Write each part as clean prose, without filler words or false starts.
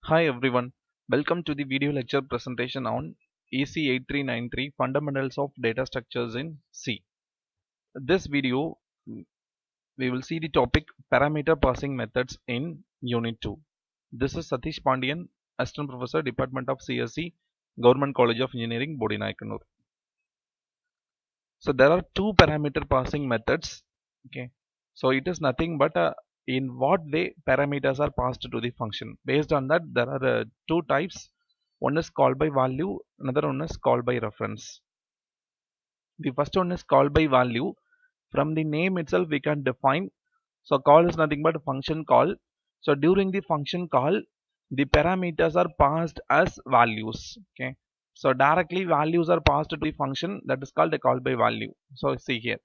Hi everyone, welcome to the video lecture presentation on EC8393 Fundamentals of Data Structures in C. This video we will see the topic Parameter Parsing Methods in Unit 2. This is Satish Pandian, Assistant Professor, Department of CSE, Government College of Engineering, Bodinaikanur. So there are two parameter parsing methods. Okay, so it is nothing but in what way parameters are passed to the function. Based on that, there are two types. One is call by value, another one is call by reference. The first one is call by value. From the name itself, we can define. So call is nothing but a function call. So during the function call, the parameters are passed as values. Okay. So directly values are passed to the function, that is called a call by value. So see here,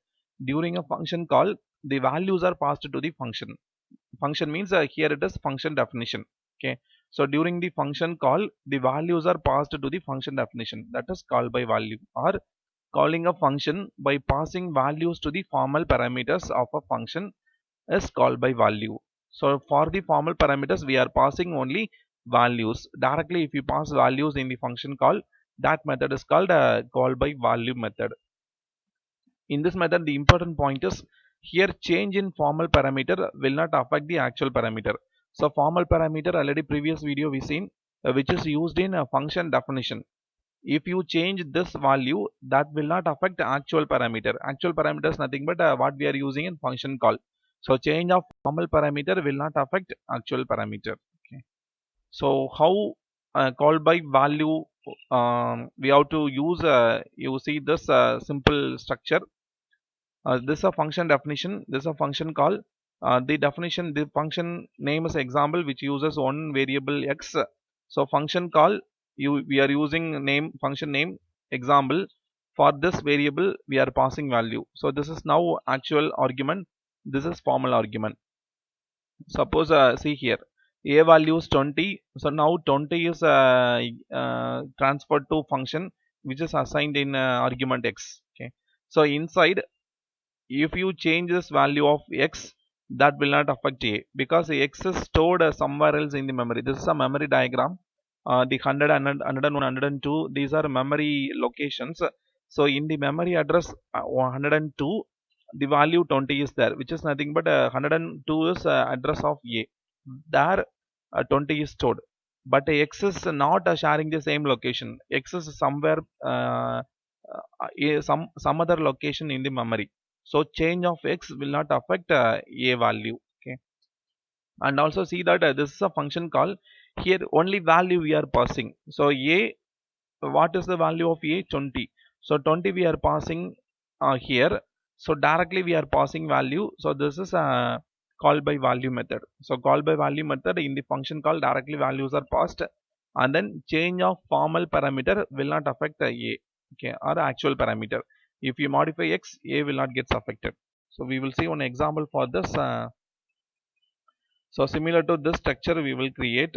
during a function call, the values are passed to the function. Function means here it is function definition. Okay. So during the function call, the values are passed to the function definition, that is call by value, or calling a function by passing values to the formal parameters of a function is called by value. So for the formal parameters, we are passing only values. Directly if you pass values in the function call, that method is called a call by value method. In this method, the important point is here change in formal parameter will not affect the actual parameter. So formal parameter, already previous video we seen, which is used in a function definition. If you change this value, that will not affect the actual parameter. Actual parameter is nothing but what we are using in function call. So change of formal parameter will not affect actual parameter. Okay. So how call by value we have to use, you see this simple structure. This is a function definition, this is a function call. The definition, the function name is example, which uses one variable x. So function call, we are using name, function name example. For this variable we are passing value. So this is now actual argument, this is formal argument. Suppose see here, a value is 20. So now 20 is transferred to function which is assigned in argument x. Okay. So inside, if you change this value of x, that will not affect a, because x is stored somewhere else in the memory. This is a memory diagram. The 100 and 101 102, these are memory locations. So in the memory address 102, the value 20 is there, which is nothing but 102 is address of a. There 20 is stored, but x is not sharing the same location. X is somewhere some other location in the memory. So change of x will not affect a value. Okay. And also see that this is a function call. Here only value we are passing. So a, what is the value of a? 20. So 20 we are passing here. So directly we are passing value. So this is a call by value method. So call by value method, in the function call directly values are passed, and then change of formal parameter will not affect a, okay, or actual parameter. If you modify x, a will not get affected. So we will see one example for this. So similar to this structure we will create.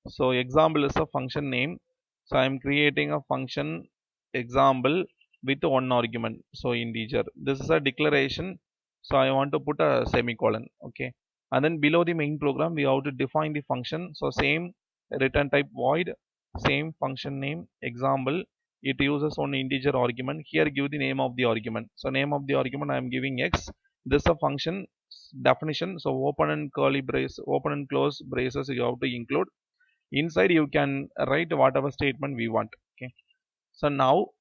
So example is a function name. So I am creating a function example with one argument. So integer. This is a declaration. So I want to put a semicolon. Okay. And then below the main program we have to define the function. So same return type void, same function name example. It uses one integer argument. Here give the name of the argument. So name of the argument I am giving x. This is a function definition. So open and curly brace, open and close braces you have to include. Inside you can write whatever statement we want. Okay. So now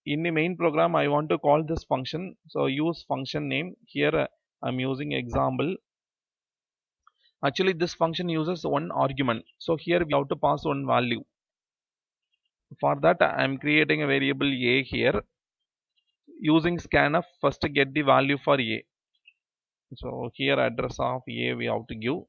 in the main program I want to call this function. So use function name. Here I'm using example. Actually this function uses one argument. So here we have to pass one value. For that I am creating a variable a here. Using scanf, first get the value for a. So here address of a we have to give.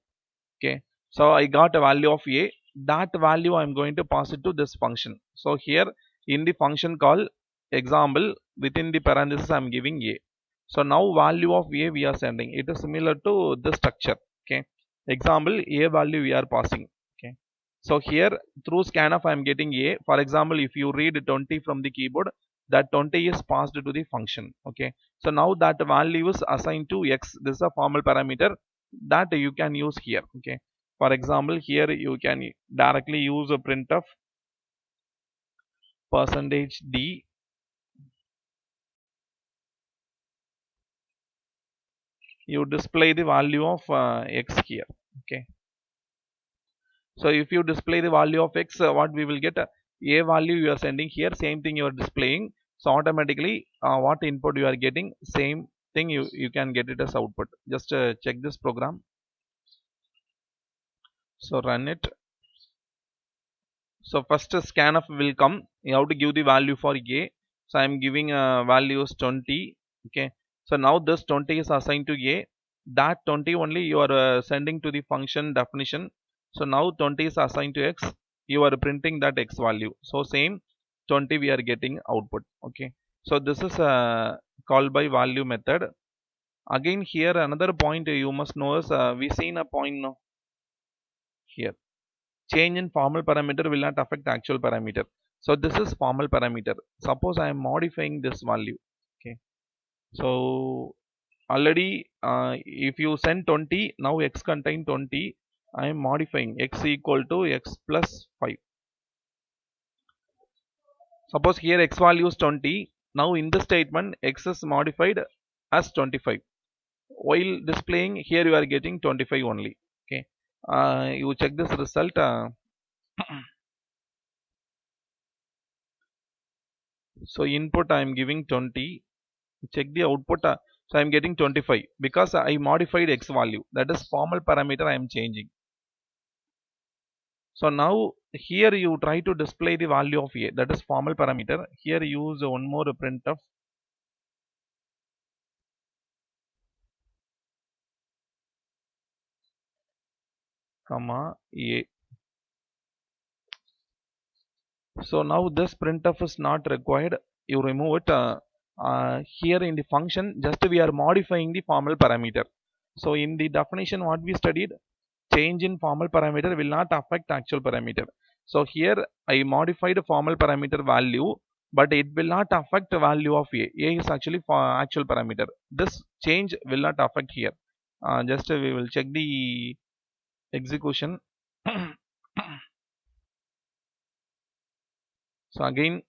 Okay. So I got a value of a. That value I am going to pass it to this function. So here in the function call example, within the parenthesis I am giving a. So now value of a we are sending. It is similar to the structure. Okay. Example, a value we are passing. Okay. So here through scanf I am getting a. For example, if you read 20 from the keyboard, that 20 is passed to the function. Okay. So now that value is assigned to x. This is a formal parameter that you can use here. Okay. For example, here you can directly use a printf percentage %d. You display the value of x here. Okay. So if you display the value of x, what we will get, a value you are sending here, same thing you are displaying. So automatically what input you are getting, same thing you can get it as output. Just check this program. So run it. So first scanf will come. You have to give the value for a. So I am giving values 20. Okay. So now this 20 is assigned to a. That 20 only you are sending to the function definition. So now 20 is assigned to x. You are printing that x value. So same 20 we are getting output. Okay. So this is call by value method. Again here another point you must know is we seen a point now here. Change in formal parameter will not affect actual parameter. So this is formal parameter. Suppose I am modifying this value. Okay. So already if you send 20, now x contain 20. I am modifying x equal to x plus 5. Suppose here x value is 20. Now in this statement x is modified as 25. While displaying here you are getting 25 only. Okay. You check this result. So input I am giving 20. Check the output. So I am getting 25 because I modified x value. That is formal parameter I am changing. So now here you try to display the value of a. That is formal parameter. Here use one more printf comma a. So now this printf is not required. You remove it. Here in the function, just we are modifying the formal parameter. So in the definition what we studied, change in formal parameter will not affect actual parameter. So here I modified formal parameter value, but it will not affect the value of a. A is actually for actual parameter. This change will not affect here. Just we will check the execution. So again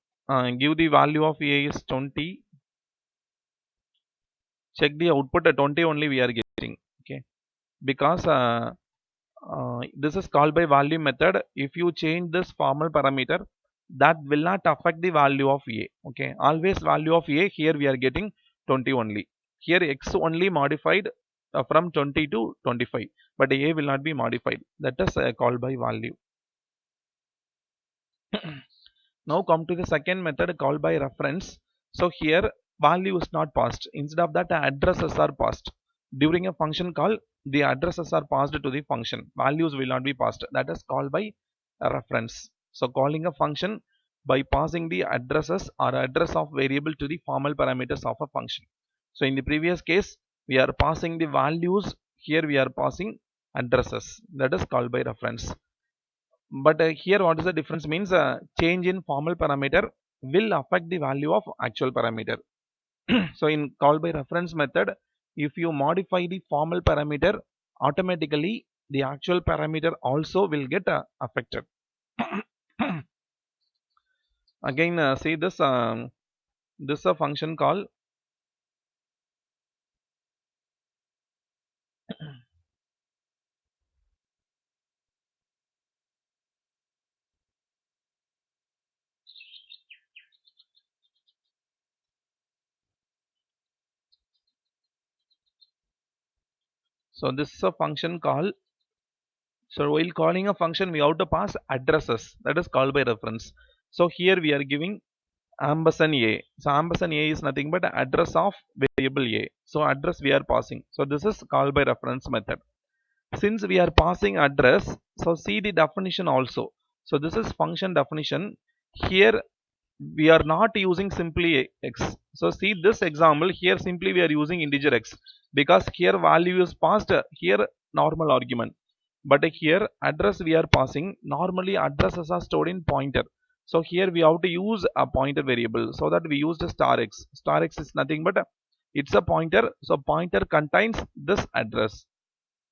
give the value of a is 20. Check the output at 20 only we are getting. Okay, because this is called by value method. If you change this formal parameter, that will not affect the value of a. Okay, always value of a, here we are getting 20 only. Here x only modified from 20 to 25, but a will not be modified. That is called by value. Now come to the second method called by reference. So here value is not passed. Instead of that, addresses are passed. During a function call, the addresses are passed to the function. Values will not be passed. That is called by a reference. So calling a function by passing the addresses or address of variable to the formal parameters of a function. So in the previous case, we are passing the values. Here we are passing addresses. That is called by reference. But here what is the difference means change in formal parameter will affect the value of actual parameter. So in call by reference method, if you modify the formal parameter, automatically the actual parameter also will get affected. Again see this this a function call. So this is a function call. So while calling a function, we have to pass addresses. That is called by reference. So here we are giving ampersand a. So ampersand a is nothing but address of variable a. So address we are passing. So this is called by reference method. Since we are passing address, so see the definition also. So this is function definition. Here we are not using simply x. So see this example here, simply we are using integer x because here value is passed, here normal argument. But here address we are passing, normally addresses are stored in pointer. So here we have to use a pointer variable, so that we use the star x. Star x is nothing but it's a pointer. So pointer contains this address.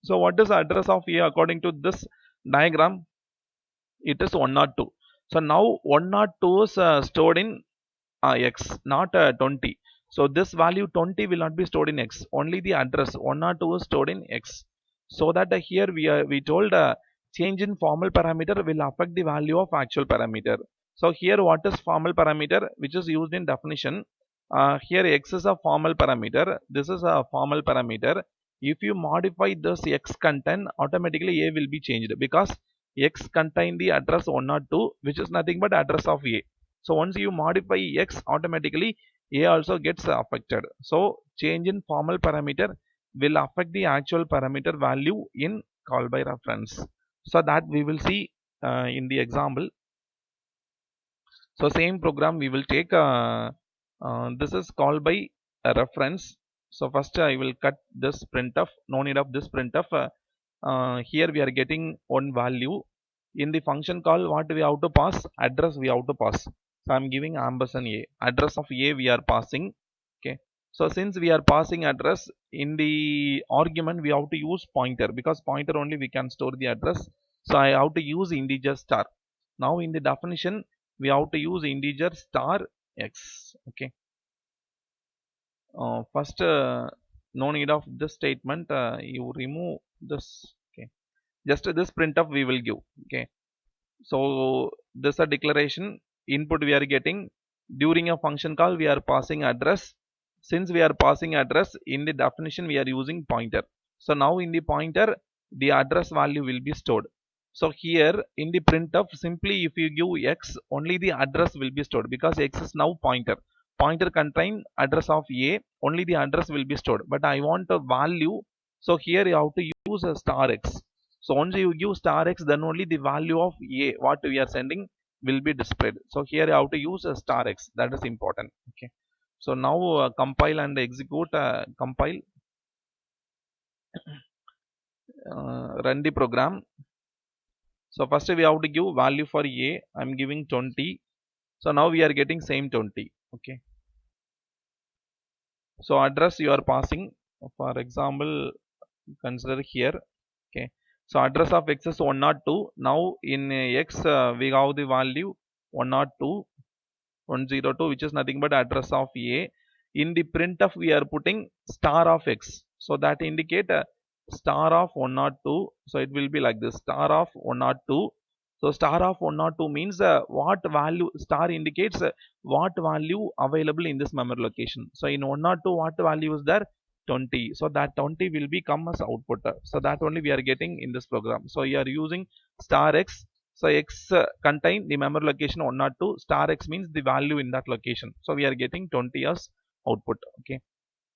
So what is the address of A according to this diagram? It is 102. So now 102 is stored in x, not 20. So this value 20 will not be stored in x. Only the address 102 is stored in x. So that here we told change in formal parameter will affect the value of actual parameter. So here what is formal parameter which is used in definition? Here x is a formal parameter. This is a formal parameter. If you modify this x content, automatically a will be changed because x contain the address 102, which is nothing but address of a. So once you modify x, automatically a also gets affected. So change in formal parameter will affect the actual parameter value in call by reference. So that we will see in the example. So same program we will take. This is called by a reference. So first I will cut this printf. No need of this printf. Here we are getting one value. In the function call, what we have to pass? Address we have to pass. So I'm giving ampersand a. Address of a we are passing. Okay. So since we are passing address in the argument, we have to use pointer because pointer only we can store the address. So I have to use integer star. Now in the definition, we have to use integer star x. Okay. First, no need of this statement. You remove this. Okay. Just this printf we will give. Okay. So this is a declaration input we are getting during a function call. We are passing address. Since we are passing address in the definition, we are using pointer. So now in the pointer, the address value will be stored. So here in the printf, simply if you give x, only the address will be stored because x is now pointer. Pointer contain address of a, only the address will be stored. But I want a value, so here you have to use a star x. So once you give star x, then only the value of a what we are sending will be displayed. So here you have to use a star x. That is important. Okay. So now compile and execute. Compile. Run the program. So first we have to give value for a. I'm giving 20. So now we are getting same 20. Okay. So address you are passing. For example, consider here. Okay. So address of x is 102. Now in x we have the value 102, 102, which is nothing but address of a. In the printf we are putting star of x. So that indicate star of 102. So it will be like this, star of 102. So star of 102 means what value, star indicates what value available in this memory location. So in 102 what value is there? 20. So that 20 will become as output. So that only we are getting in this program. So you are using star x. So x contain the memory location 102. Star x means the value in that location. So we are getting 20 as output. Okay.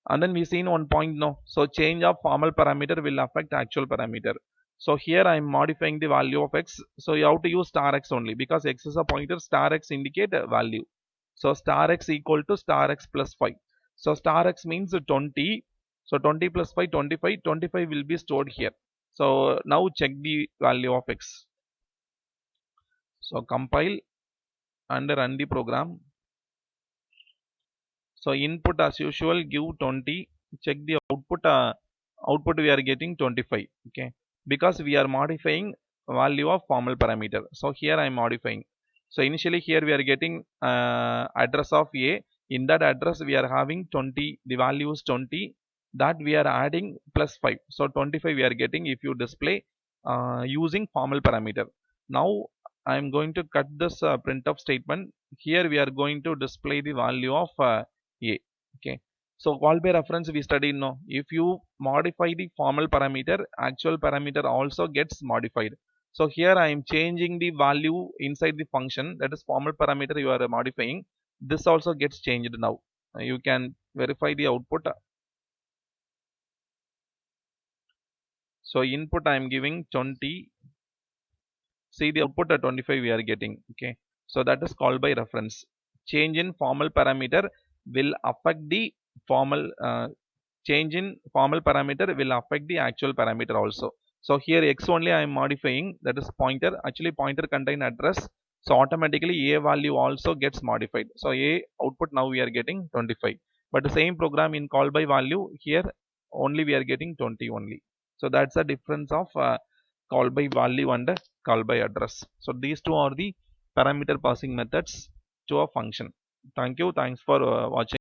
And then we seen one point now. So change of formal parameter will affect actual parameter. So here I am modifying the value of x. So you have to use star x only because x is a pointer. Star x indicate a value. So star x equal to star x plus 5. So star x means 20. So 20 plus 5, 25. 25 will be stored here. So now check the value of x. So compile and run the program. So input as usual, give 20. Check the output. Output we are getting 25. Okay, because we are modifying value of formal parameter. So here I am modifying. So initially here we are getting address of a. In that address we are having 20. The value is 20. That we are adding plus 5. So 25 we are getting if you display using formal parameter. Now I am going to cut this printf statement. Here we are going to display the value of a. Okay. So call by reference we studied now. If you modify the formal parameter, actual parameter also gets modified. So here I am changing the value inside the function, that is formal parameter you are modifying. This also gets changed now. You can verify the output. So input I am giving 20. See the output at 25 we are getting. Okay. So that is called by reference. Change in formal parameter will affect the formal change in formal parameter will affect the actual parameter also. So here x only I am modifying, that is pointer. Actually pointer contain address. So automatically a value also gets modified. So a output now we are getting 25. But the same program in call by value here only we are getting 20 only. So that's the difference of call by value and call by address. So these two are the parameter passing methods to a function. Thank you. Thanks for watching.